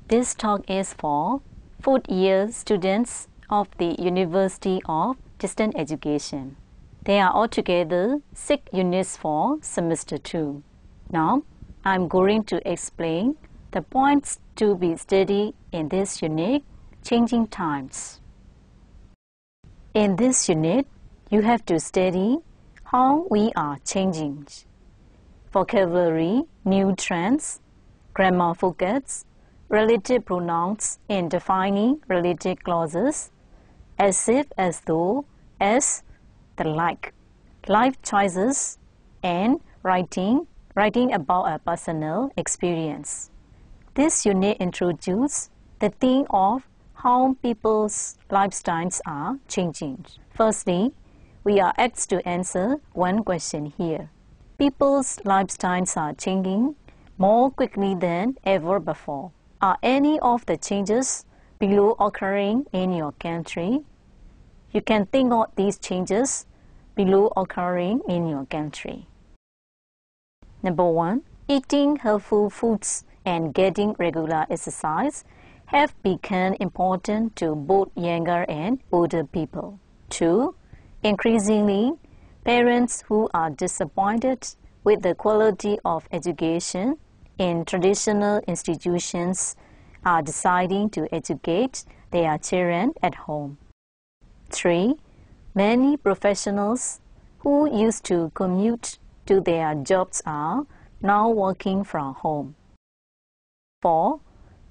This talk is for fourth-year students of the University of Distance Education. There are altogether 6 units for semester 2. Now, I'm going to explain the points to be studied in this unit, changing times. In this unit, you have to study how we are changing. Vocabulary, new trends, grammar focus, relative pronouns in defining relative clauses, as if, as though, as, the like, life choices, and writing about a personal experience. This unit introduces the theme of how people's lifestyles are changing. Firstly, we are asked to answer one question here. People's lifestyles are changing more quickly than ever before. Are any of the changes below occurring in your country? You can think of these changes below occurring in your country. Number 1, eating healthful foods and getting regular exercise have become important to both younger and older people. 2, increasingly, parents who are disappointed with the quality of education in traditional institutions are deciding to educate their children at home. 3, many professionals who used to commute to their jobs are now working from home. 4,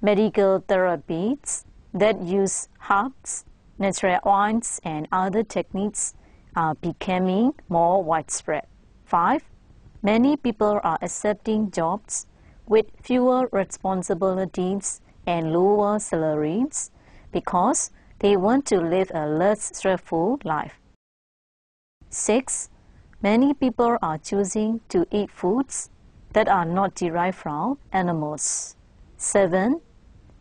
medical therapies that use herbs, natural oils, and other techniques are becoming more widespread. 5, many people are accepting jobs with fewer responsibilities and lower salaries because they want to live a less stressful life. 6, many people are choosing to eat foods that are not derived from animals. 7,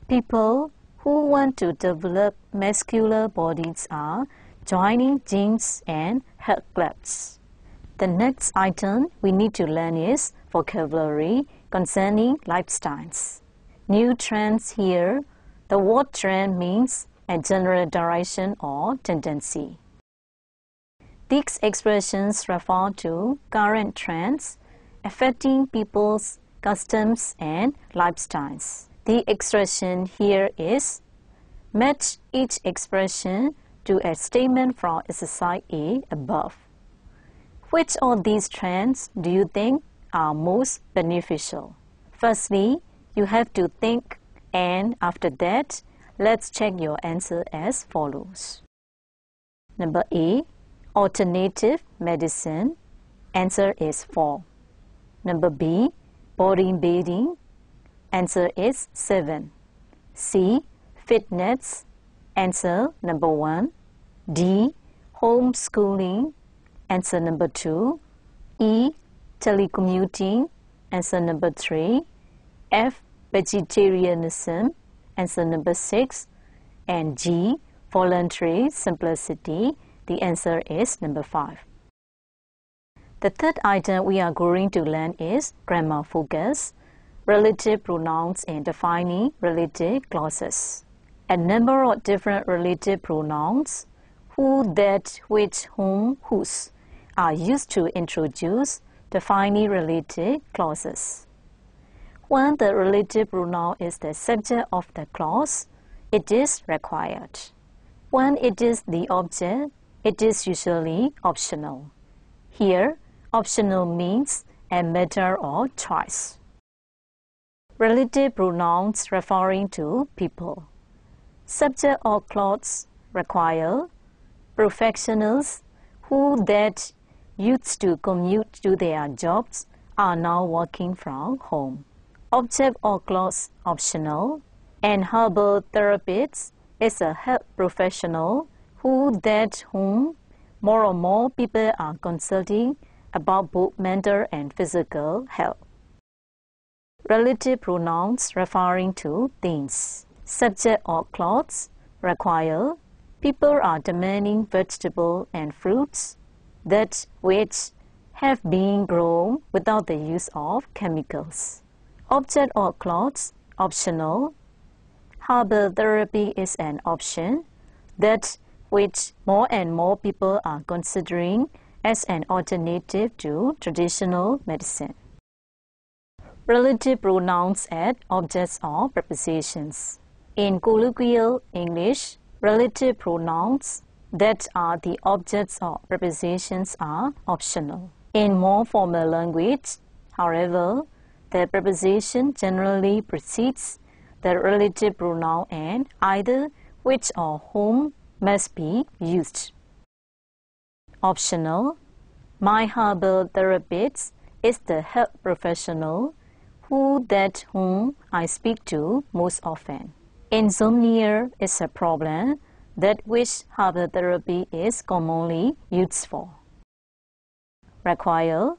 people who want to develop muscular bodies are joining gyms and health clubs. The next item we need to learn is vocabulary concerning lifestyles. New trends here. The word trend means a general direction or tendency. These expressions refer to current trends affecting people's customs and lifestyles. The expression here is match each expression to a statement from exercise A above. Which of these trends do you think are most beneficial? Firstly, you have to think, and after that, let's check your answer as follows. Number A, alternative medicine. Answer is 4. Number B, bodybuilding. Answer is 7. C, fitness. Answer number 1. D, homeschooling. Answer number 2. E, telecommuting. Answer number 3. F, vegetarianism. Answer number 6. And G, voluntary simplicity. The answer is number 5. The third item we are going to learn is grammar focus, relative pronouns and defining relative clauses. A number of different relative pronouns, who, that, which, whom, whose, are used to introduce defining relative clauses. When the relative pronoun is the subject of the clause, it is required. When it is the object, it is usually optional. Here, optional means a matter of choice. Relative pronouns referring to people. Subject or clause require. Professionals who that used to commute to their jobs are now working from home. Object or clause optional. And herbal therapist is a health professional who that whom more and more people are consulting about both mental and physical health. Relative pronouns referring to things. Subject or clause require. People are demanding vegetables and fruits that which have been grown without the use of chemicals. Object or clause optional. harbor therapy is an option that which more and more people are considering as an alternative to traditional medicine. Relative pronouns as objects or prepositions. In colloquial English, relative pronouns that are the objects or prepositions are optional. In more formal language, however, the preposition generally precedes the relative pronoun and either which or whom must be used. Optional. My harbor therapist is the health professional whom I speak to most often. Insomnia is a problem that which harbor therapy is commonly used for. Require.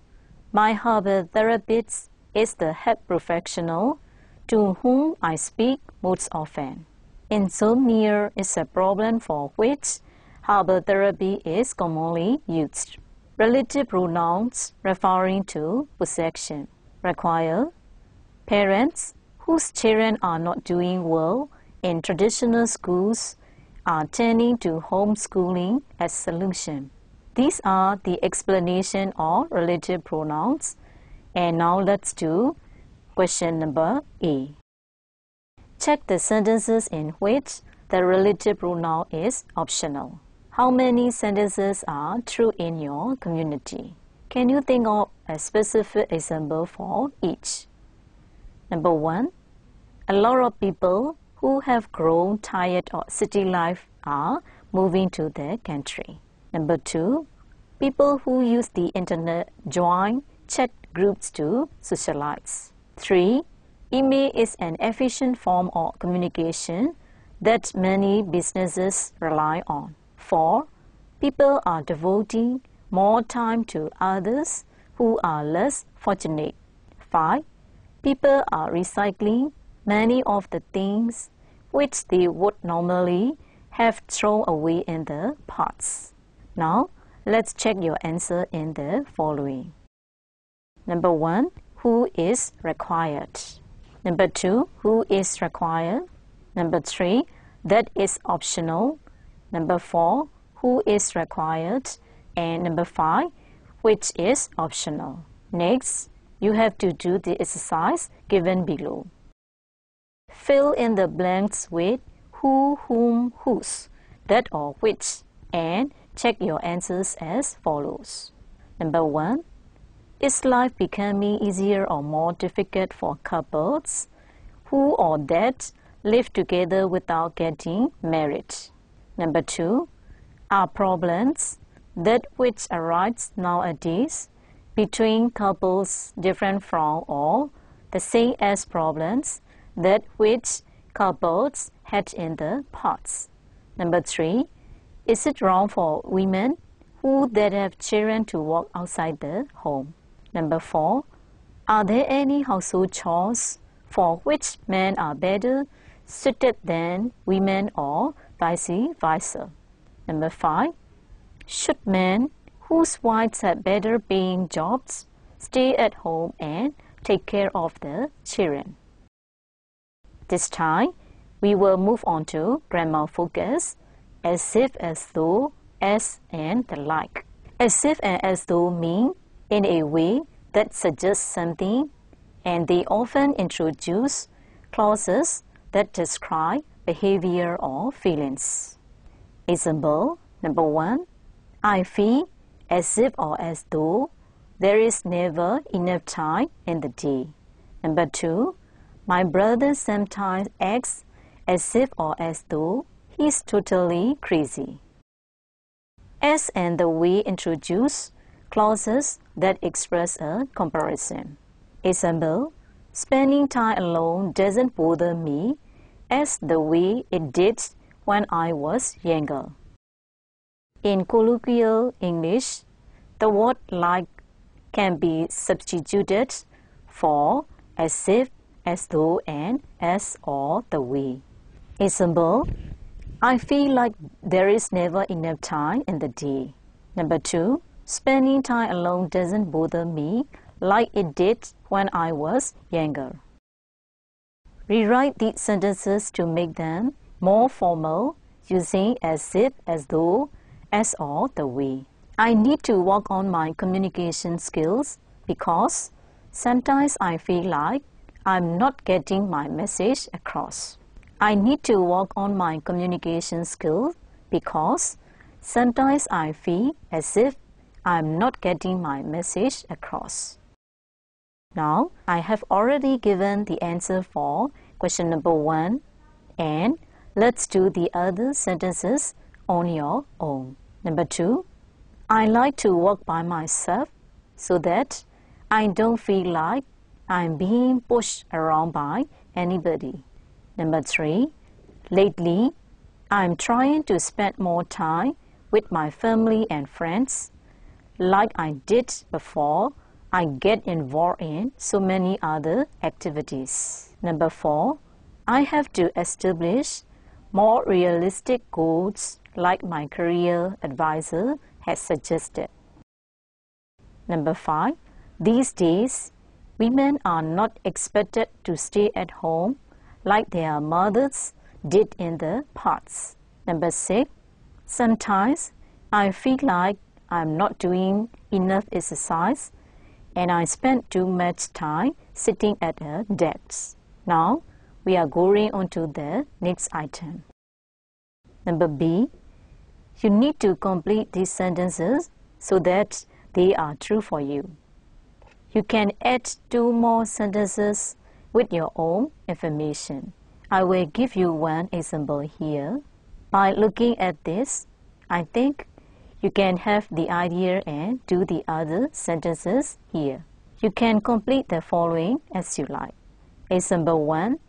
My harbor therapist is the health professional to whom I speak most often. Insomnia is a problem for which harbor therapy is commonly used. Relative pronouns referring to possession. Require. Parents whose children are not doing well in traditional schools are turning to homeschooling as solution. These are the explanation of relative pronouns. And now let's do question number A. Check the sentences in which the relative pronoun is optional. How many sentences are true in your community? Can you think of a specific example for each? Number 1. A lot of people who have grown tired of city life are moving to the country. Number 2. People who use the internet join chat groups to socialize. 3. Email is an efficient form of communication that many businesses rely on. 4. People are devoting more time to others who are less fortunate. 5. People are recycling many of the things which they would normally have thrown away in the past. Now, let's check your answer in the following. Number 1. Who is required? Number 2. Who is required? Number 3. That is optional. Number 4. Who is required? And number 5. Which is optional. Next, you have to do the exercise given below. Fill in the blanks with who, whom, whose, that or which, and check your answers as follows. Number 1. Is life becoming easier or more difficult for couples who or that live together without getting married? Number 2. Are problems that which arise nowadays between couples different from or the same as problems that which couples had in the past? Number 3. Is it wrong for women who that have children to work outside the home? Number 4. Are there any household chores for which men are better suited than women or vice versa? Number 5. Should men whose wives have better paying jobs stay at home and take care of the children? This time, we will move on to grammar focus, as if, as though, as, and the like. As if and as though mean in a way that suggests something, and they often introduce clauses that describe behavior or feelings. Example, number 1. I feel as if or as though there is never enough time in the day. Number 2. My brother sometimes acts as if or as though he's totally crazy. As and the way introduce clauses that express a comparison. Example, spending time alone doesn't bother me as the way it did when I was younger. In colloquial English, the word like can be substituted for as if, as though, and as or the way. Example, I feel like there is never enough time in the day. Number 2, spending time alone doesn't bother me like it did when I was younger. Rewrite these sentences to make them more formal, using as if, as though, as or the way. I need to work on my communication skills because sometimes I feel like I'm not getting my message across. I need to work on my communication skills because sometimes I feel as if I'm not getting my message across. Now, I have already given the answer for question number 1, and let's do the other sentences on your own. Number 2, I like to work by myself so that I don't feel like I'm being pushed around by anybody. Number 3, lately, I'm trying to spend more time with my family and friends. Like I did before, I get involved in so many other activities. Number 4, I have to establish more realistic goals like my career advisor has suggested. Number 5, these days, women are not expected to stay at home like their mothers did in the past. Number 6, sometimes I feel like I'm not doing enough exercise and I spend too much time sitting at a desk. Now, we are going on to the next item. Number B, you need to complete these sentences so that they are true for you. You can add 2 more sentences with your own information. I will give you one example here. By looking at this, I think you can have the idea and do the other sentences here. You can complete the following as you like. Example 1,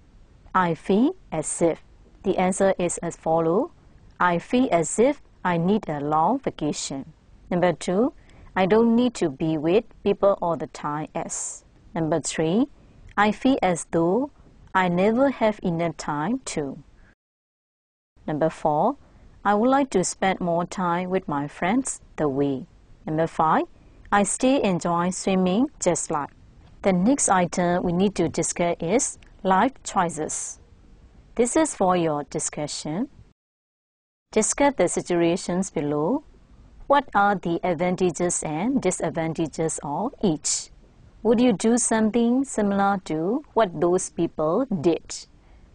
I feel as if. The answer is as follows. I feel as if I need a long vacation. Number 2, I don't need to be with people all the time as. Number 3, I feel as though I never have enough time to. Number 4, I would like to spend more time with my friends the way. Number 5, I still enjoy swimming just like. The next item we need to discuss is life choices. This is for your discussion. Discuss the situations below. What are the advantages and disadvantages of each? Would you do something similar to what those people did?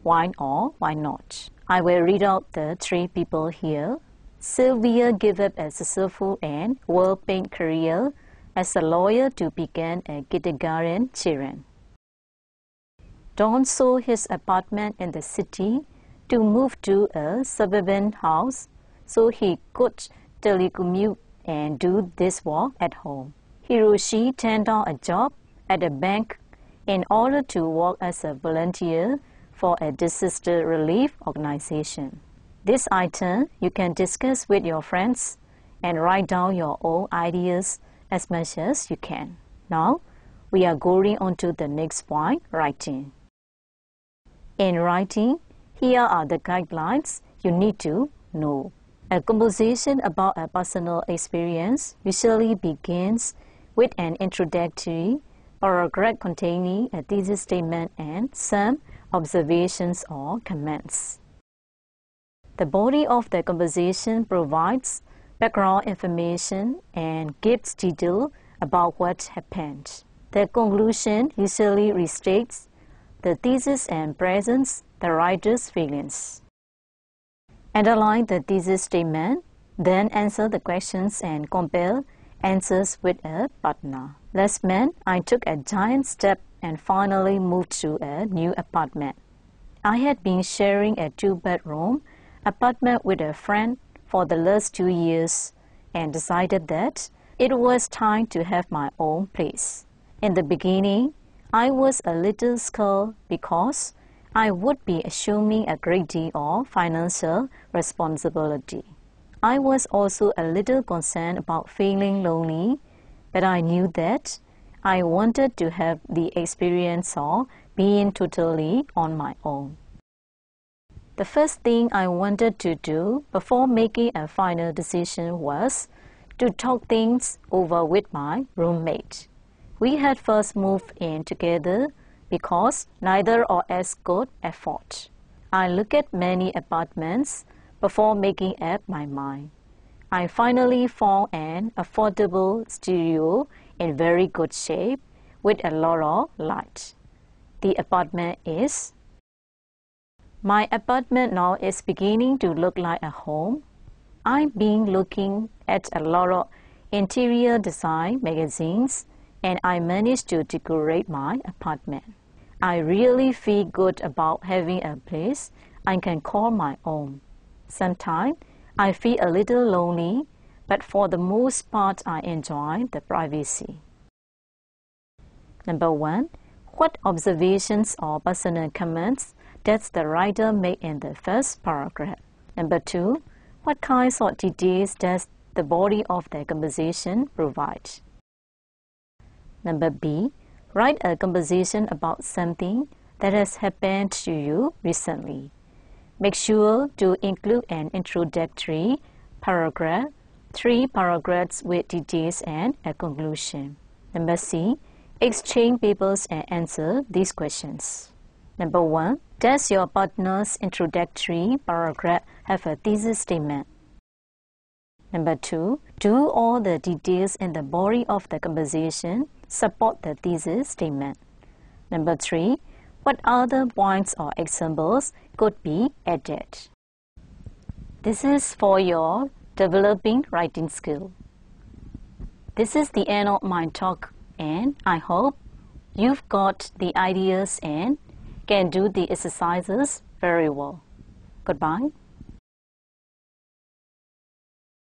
Why or why not? I will read out the 3 people here. Sylvia gave up a successful and well-paid career as a lawyer to begin a kindergarten children. Don sold his apartment in the city to move to a suburban house so he could telecommute and do this work at home. Hiroshi turned down a job at a bank in order to work as a volunteer for a disaster relief organization. This item you can discuss with your friends and write down your own ideas as much as you can. Now, we are going on to the next point, writing. In writing, here are the guidelines you need to know. A conversation about a personal experience usually begins with an introductory paragraph containing a thesis statement and some observations or comments. The body of the conversation provides background information and gives detail about what happened. The conclusion usually restates the thesis and presents the writer's feelings. Underline the thesis statement, then answer the questions and compare answers with a partner. Last month, I took a giant step and finally moved to a new apartment. I had been sharing a 2-bedroom apartment with a friend for the last 2 years and decided that it was time to have my own place. In the beginning, I was a little scared because I would be assuming a great deal of financial responsibility. I was also a little concerned about feeling lonely, but I knew that I wanted to have the experience of being totally on my own. The first thing I wanted to do before making a final decision was to talk things over with my roommate. We had first moved in together because neither are as good as fault. I look at many apartments before making up my mind. I finally found an affordable studio in very good shape with a lot of light. The apartment is... My apartment now is beginning to look like a home. I've been looking at a lot of interior design magazines and I managed to decorate my apartment. I really feel good about having a place I can call my own. Sometimes I feel a little lonely, but for the most part I enjoy the privacy. Number 1. What observations or personal comments does the writer make in the first paragraph? Number 2. What kinds of details does the body of the composition provide? Number B. Write a composition about something that has happened to you recently. Make sure to include an introductory paragraph, 3 paragraphs with details and a conclusion. Number C. Exchange papers and answer these questions. Number 1. Does your partner's introductory paragraph have a thesis statement? Number 2. Do all the details in the body of the composition support the thesis statement? Number 3. What other points or examples could be added? This is for your developing writing skill. This is the end of my talk, and I hope you've got the ideas and can do the exercises very well. Goodbye.